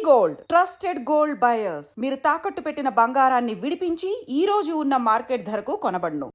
Gold trusted gold buyers. మీరు తాకట్టు పెట్టిన బంగారాన్ని విడిపించి ఈ రోజు ఉన్న మార్కెట్ ధరకు కొనబడును.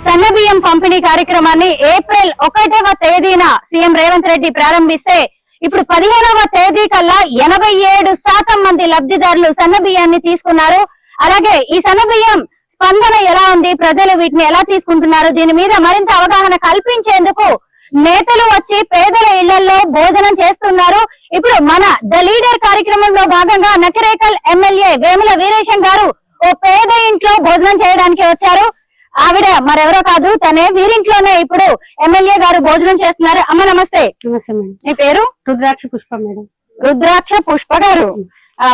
సన్నబియ్యం పంపిణీ కార్యక్రమాన్ని ఏప్రిల్ 1వ తేదీన సీఎం రేవంత్ రెడ్డి ప్రారంభిస్తే ఇప్పుడు 15వ తేదీ కల్లా 87% మంది లబ్ధిదారులు సన్నబియ్యాన్ని తీసుకున్నారు. అలాగే ఈ సన్నబియ్యం స్పందన ఎలా ఉంది, ప్రజలు వీటిని ఎలా తీసుకుంటున్నారు, దీని మీద మరింత అవగాహన కల్పించేందుకు నేతలు వచ్చి పేదల ఇళ్లలో భోజనం చేస్తున్నారు. ఇప్పుడు మన ద లీడర్ కార్యక్రమంలో భాగంగా నకిరేకల్ ఎమ్మెల్యే వేముల వీరేశం గారు ఓ పేద ఇంట్లో భోజనం చేయడానికి వచ్చారు. ఆవిడ మరెవరో కాదు, తనే వీరింట్లోనే ఇప్పుడు ఎమ్మెల్యే గారు భోజనం చేస్తున్నారు. అమ్మ నమస్తే. నమస్తే మేడం. మీ పేరు? రుద్రాక్ష పుష్ప మేడం. రుద్రాక్ష పుష్ప గారు,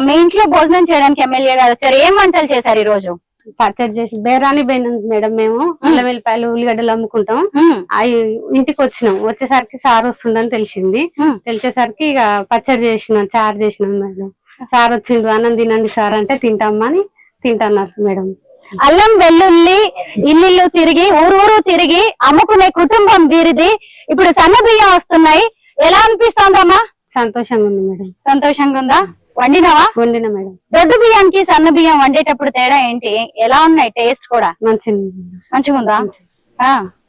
మీ ఇంట్లో భోజనం చేయడానికి ఎమ్మెల్యే గారు వచ్చారు. ఏం వంటలు చేశారు ఈ రోజు? పర్చేజ్ చేసి బేరాని పోయినాం మేడం. మేము అల్లం వెల్లిపాయలు ఉల్లిగడ్డలు అమ్ముకుంటాం. అవి ఇంటికి వచ్చినాం. వచ్చేసరికి సార్ వస్తుండని తెలిసేసరికి ఇక పచ్చడి చేసినాం, చారు చేసినాం మేడం. సార్ వచ్చిండు, అన్నం తినండి సార్ అంటే తింటామని తింటున్నారు మేడం. అల్లం వెల్లుల్లి ఇల్లు తిరిగి ఊరూరు తిరిగి అమ్ముకునే కుటుంబం వీరిది. ఇప్పుడు సన్న బియ్యం వస్తున్నాయి, ఎలా అనిపిస్తోందమ్మా? సంతోషంగా ఉంది మేడం. సంతోషంగా ఉందా? వండినావా? వండినా మేడం. దొడ్డు బియ్యానికి సన్న బియ్యం వండేటప్పుడు తేడా ఏంటి? ఎలా ఉన్నాయి టేస్ట్ కూడా? మంచిగా ఉందా?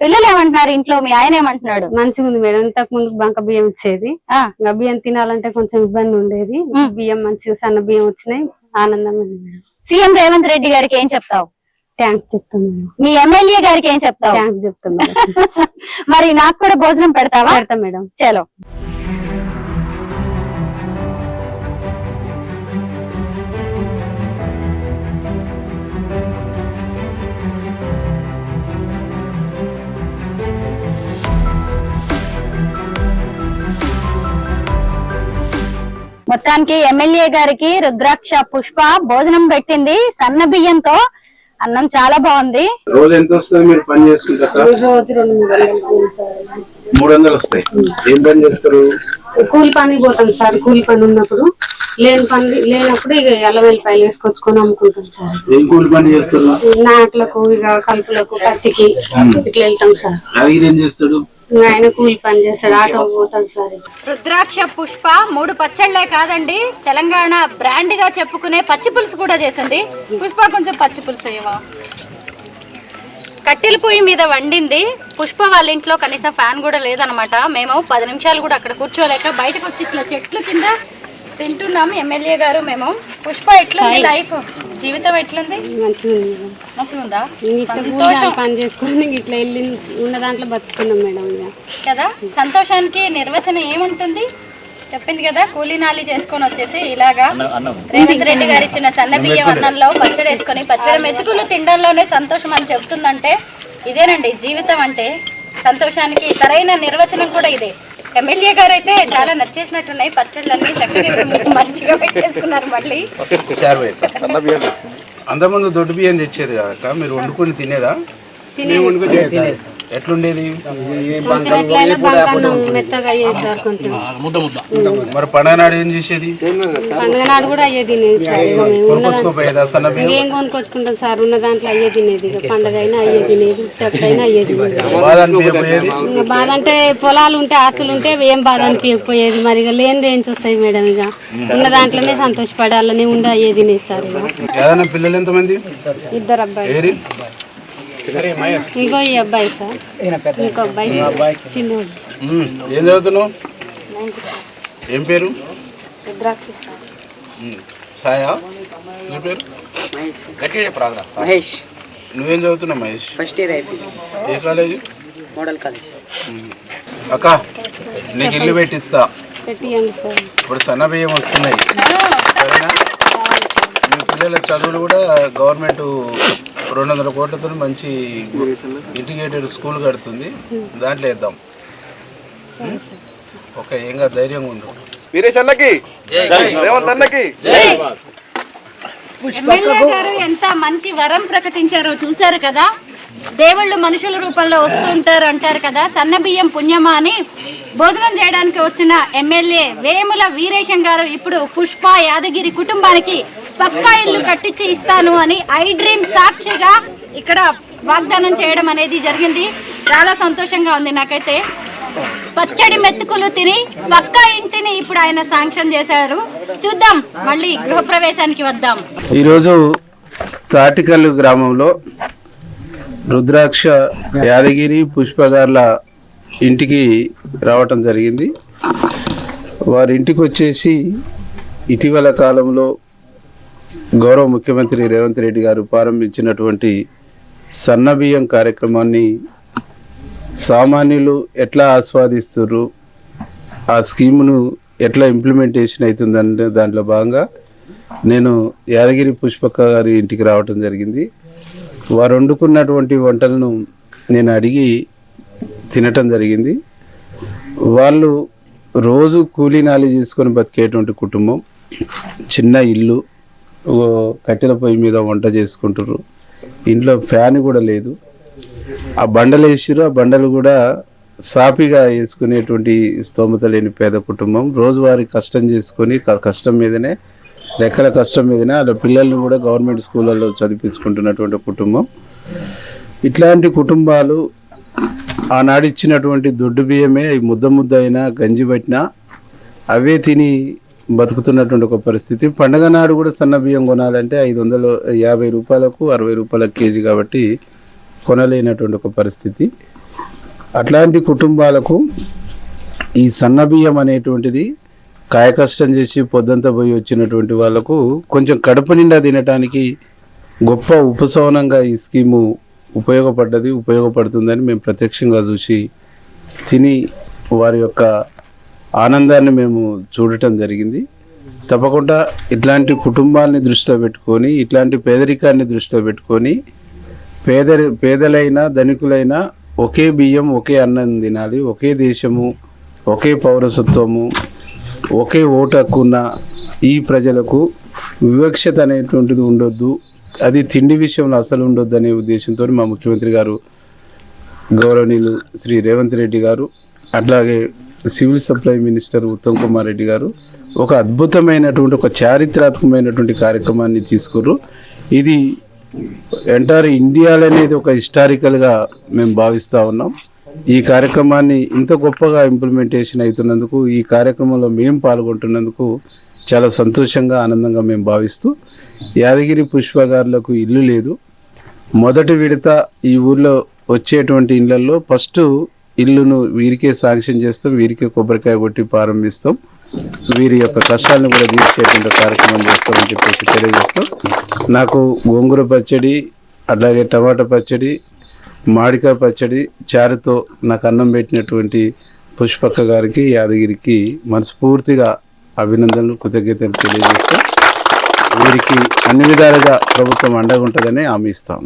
పిల్లలు ఏమంటున్నారు ఇంట్లో? మీ ఆయన ఏమంటున్నాడు? మంచిగా ఉంది మేడం. ఇంతకు ముందు బంక బియ్యం ఇచ్చేది, బియ్యం తినాలంటే కొంచెం ఇబ్బంది ఉండేది. బియ్యం మంచిగా సన్న బియ్యం వచ్చినాయి, ఆనందంగా ఉంది మేడం. సీఎం రేవంత్ రెడ్డి గారికి ఏం చెప్తావు? థ్యాంక్స్ చెప్తాను. మీ ఎమ్మెల్యే గారికి ఏం చెప్తావు? థ్యాంక్స్ చెప్తాను. మరి నాకు కూడా భోజనం పెడతావా? పెడతా మేడం. చలో. మొత్తానికి ఎమ్మెల్యే గారికి రుద్రాక్ష పుష్ప భోజనం పెట్టింది సన్న బియ్యంతో. అన్నం చాలా బాగుంది. రోజు ఎంత వస్తుంది మీరు పని చేసుకుంటారు? 300 వస్తాయి. ఏం పని చేస్తారు? కూలి పని పోతాం సార్. కూలి పని ఉన్నప్పుడు, లేనప్పుడు ఇక అల్లం వెల్లిపాయలు వేసుకొచ్చుకొని అమ్ముకుంటాం సార్. ఏం కూలి పని చేస్తారు? నాట్లకు, ఇక కలుపులకు, పత్తికి ఇట్లా వెళ్తాం సార్. అది ఏం చేస్తాడు? ఆయన కూలి పని చేస్తాడు, ఆటో పోతాడు సార్. రుద్రాక్ష పుష్ప 3 పచ్చళ్లే కాదండి, తెలంగాణ బ్రాండ్ గా చెప్పుకునే పచ్చి పులుసు కూడా చేసింది. పుష్ప కొంచెం పచ్చి పులుసు అయ్యవా. కట్టెల పొయ్యి మీద వండింది. పుష్ప వాళ్ళ ఇంట్లో కనీసం ఫ్యాన్ కూడా లేదనమాట. మేము 10 నిమిషాలు కూడా అక్కడ కూర్చోలేక బయటకు వచ్చి ఇట్లా చెట్లు కింద తింటున్నాము ఎమ్మెల్యే గారు మేము. పుష్ప ఎట్లుంది లైఫ్, జీవితం ఎట్లుంది? మంచిగా ఉందా? సంతోషం. పని చేసుకుని ఇట్లా వెళ్ళి ఉన్న దాంట్లో బతుకున్నాం మేడం కదా. సంతోషానికి నిర్వచనం ఏముంటుంది చెప్పింది కదా, కూలీనాలి చేసుకొని వచ్చేసి ఇలాగా రేవంత్ రెడ్డి గారు ఇచ్చిన సన్న బియ్యం అన్నంలో పచ్చడి వేసుకొని పచ్చడి మెతుకులు తినడంలోనే సంతోషం అని చెప్తుందంటే ఇదేనండి జీవితం అంటే. సంతోషానికి సరైన నిర్వచనం కూడా ఇదే. ఎమ్మెల్యే గారు అయితే చాలా నచ్చేసినట్టున్నాయి పచ్చళ్ళన్నీ, చక్కగా మంచిగా పెట్టేసుకున్నారు. మళ్ళీ అంతకుముందు దొడ్డు బియ్యం తెచ్చేది కాక మీరు వండుకొని తినేదా? ఎట్లుండేది? మెత్తగా అయ్యేది సార్ కొంచెం. మరి పండగ నాడు ఏం చేసేది? పండుగ నాడు కూడా అయ్యే తినేది సార్. కొనుక్కొచ్చుకోపోయేదా సన్న బియ్యం? ఏం కొనుక్కొచ్చుకుంటాం సార్, ఉన్న దాంట్లో అయ్యే తినేది. పండుగ అయినా అయ్యే తినేది, అయినా అయ్యే తినేది. బాధ అంటే పొలాలు ఉంటే, ఆస్తులు ఉంటే ఏం బాధ అనిపించకపోయేది. మరి ఇక లేనిది ఏం చూస్తాయి మేడం. ఇక ఉన్న దాంట్లోనే సంతోషపడాలని ఉండి అయ్యే తినేది సార్. ఇక పిల్లలు ఎంతమంది? 2 అబ్బాయి. ఇంకో ఈ అబ్బాయి సార్, ఇంకో అబ్బాయి చిన్నోడు. ఏం చదువుతున్నావు? ఏం పేరు? ఛాయా. నీ పేరు? మహేష్. నువ్వేం చదువుతున్నావు మహేష్? ఫస్ట్ ఇయర్ అయిపోయింది. ఏ కాలేజీ? Model college. అక్క నీకు ఇల్లు పెట్టిస్తా. పెట్టియండి సార్. ఇప్పుడు సన్న బియ్యం వస్తున్నాయి సరేనా? మీ పిల్లల చదువులు కూడా గవర్నమెంట్ 200 కోట్లతో మంచి ఇంటిగ్రేటెడ్ స్కూల్ కడుతుంది, దాంట్లో వేద్దాం. ఓకే, ఏం కాదు, ధైర్యంగా ఉండు. వీరేశన్నకి రేవంత్ అన్నకి. ఎమ్మెల్యే గారు ఎంత మంచి వరం ప్రకటించారో చూశారు కదా. దేవుళ్ళు మనుషుల రూపంలో వస్తూ ఉంటారు అంటారు కదా, సన్న బియ్యం పుణ్యమా అని భోజనం చేయడానికి వచ్చిన ఎమ్మెల్యే వేముల వీరేశం గారు ఇప్పుడు పుష్ప యాదగిరి కుటుంబానికి పక్కా ఇల్లు కట్టించి ఇస్తాను అని ఐ డ్రీమ్ సాక్షిగా ఇక్కడ వాగ్దానం చేయడం అనేది జరిగింది. చాలా సంతోషంగా ఉంది నాకైతే. పచ్చడి మెతుకులు తిని పక్కా ఇంటిని ఇప్పుడు ఆయన శాంక్షన్ చేశారు. చూద్దాం, మళ్ళీ గృహప్రవేశానికి వద్దాం. ఈరోజు తాటికల్లు గ్రామంలో రుద్రాక్ష, యాదగిరి, పుష్పగార్ల ఇంటికి రావటం జరిగింది. వారి ఇంటికి వచ్చేసి ఇటీవల కాలంలో గౌరవ ముఖ్యమంత్రి రేవంత్ రెడ్డి గారు ప్రారంభించినటువంటి సన్నబియ్యం కార్యక్రమాన్ని సామాన్యులు ఎట్లా ఆస్వాదిస్తున్నారు, ఆ స్కీమును ఎట్లా ఇంప్లిమెంటేషన్ అవుతుందంటే దాంట్లో భాగంగా నేను యాదగిరి పుష్పక్క గారి ఇంటికి రావటం జరిగింది. వారు వండుకున్నటువంటి వంటలను నేను అడిగి తినటం జరిగింది. వాళ్ళు రోజు కూలీనాలి చేసుకొని బతికేటువంటి కుటుంబం, చిన్న ఇల్లు, కట్టెల పొయ్యి మీద వంట చేసుకుంటారు. ఇంట్లో ఫ్యాన్ కూడా లేదు. ఆ బండలు వేసిరు, ఆ బండలు కూడా సాపిగా వేసుకునేటువంటి స్తోమత లేని పేద కుటుంబం. రోజువారీ కష్టం చేసుకొని కష్టం మీదనే, రెక్కల కష్టం మీదనే వాళ్ళ పిల్లల్ని కూడా గవర్నమెంట్ స్కూళ్ళల్లో చదివించుకుంటున్నటువంటి కుటుంబం. ఇట్లాంటి కుటుంబాలు ఆనాడు ఇచ్చినటువంటి దొడ్డు బియ్యమే ముద్ద అయినా గంజి పట్టినా అవే తిని బతుకుతున్నటువంటి ఒక పరిస్థితి. పండగ నాడు కూడా సన్న బియ్యం కొనాలంటే 550 రూపాయలకు 60 రూపాయల కేజీ కాబట్టి కొనలేనటువంటి ఒక పరిస్థితి. అట్లాంటి కుటుంబాలకు ఈ సన్న బియ్యం అనేటువంటిది కాయకష్టం చేసి పొద్దంతా పోయి వచ్చినటువంటి వాళ్ళకు కొంచెం కడుపు నిండా తినటానికి గొప్ప ఉపశమనంగా ఈ స్కీము ఉపయోగపడుతుందని మేము ప్రత్యక్షంగా చూసి తిని వారి యొక్క ఆనందాన్ని మేము చూడటం జరిగింది. తప్పకుండా ఇట్లాంటి కుటుంబాన్ని దృష్టిలో పెట్టుకొని, ఇట్లాంటి పేదరికాన్ని దృష్టిలో పెట్టుకొని పేదలైనా ధనికులైనా ఒకే బియ్యం, ఒకే అన్నం తినాలి, ఒకే దేశము, ఒకే పౌరసత్వము, ఒకే ఓటు హక్కున్న ఈ ప్రజలకు వివక్షత అనేటువంటిది ఉండొద్దు, అది తిండి విషయంలో అసలు ఉండొద్దు అనే ఉద్దేశంతో మా ముఖ్యమంత్రి గారు గౌరవనీయులు శ్రీ రేవంత్ రెడ్డి గారు, అట్లాగే civil supply minister Uttam Kumar Reddy గారు ఒక అద్భుతమైనటువంటి, ఒక చారిత్రాత్మకమైనటువంటి కార్యక్రమాన్ని తీసుకుర్రు. ఇది ఎంటైర్ ఇండియాలో అనేది ఒక హిస్టారికల్గా మేము భావిస్తూ ఉన్నాం. ఈ కార్యక్రమాన్ని ఇంత గొప్పగా ఇంప్లిమెంటేషన్ అవుతున్నందుకు, ఈ కార్యక్రమంలో మేము పాల్గొంటున్నందుకు చాలా సంతోషంగా, ఆనందంగా మేము భావిస్తూ, యాదగిరి పుష్పగారులకు ఇల్లు లేదు. మొదటి విడత ఈ ఊర్లో వచ్చేటువంటి ఇళ్లలో ఫస్ట్ ఇల్లును వీరికే శాంక్షన్ చేస్తాం, వీరికే కొబ్బరికాయ కొట్టి ప్రారంభిస్తాం, వీరి యొక్క కష్టాలను కూడా తీర్చేటువంటి కార్యక్రమం చేస్తామని చెప్పేసి తెలియజేస్తాం. నాకు గోంగూర పచ్చడి, అట్లాగే టమాటా పచ్చడి, మామిడికాయ పచ్చడి, చారుతో నాకు అన్నం పెట్టినటువంటి పుష్పక్క గారికి, యాదగిరికి మనస్ఫూర్తిగా అభినందనలు, కృతజ్ఞతలు తెలియజేస్తాం. వీరికి అన్ని విధాలుగా ప్రభుత్వం అండగా ఉంటుందని హామీ ఇస్తాం.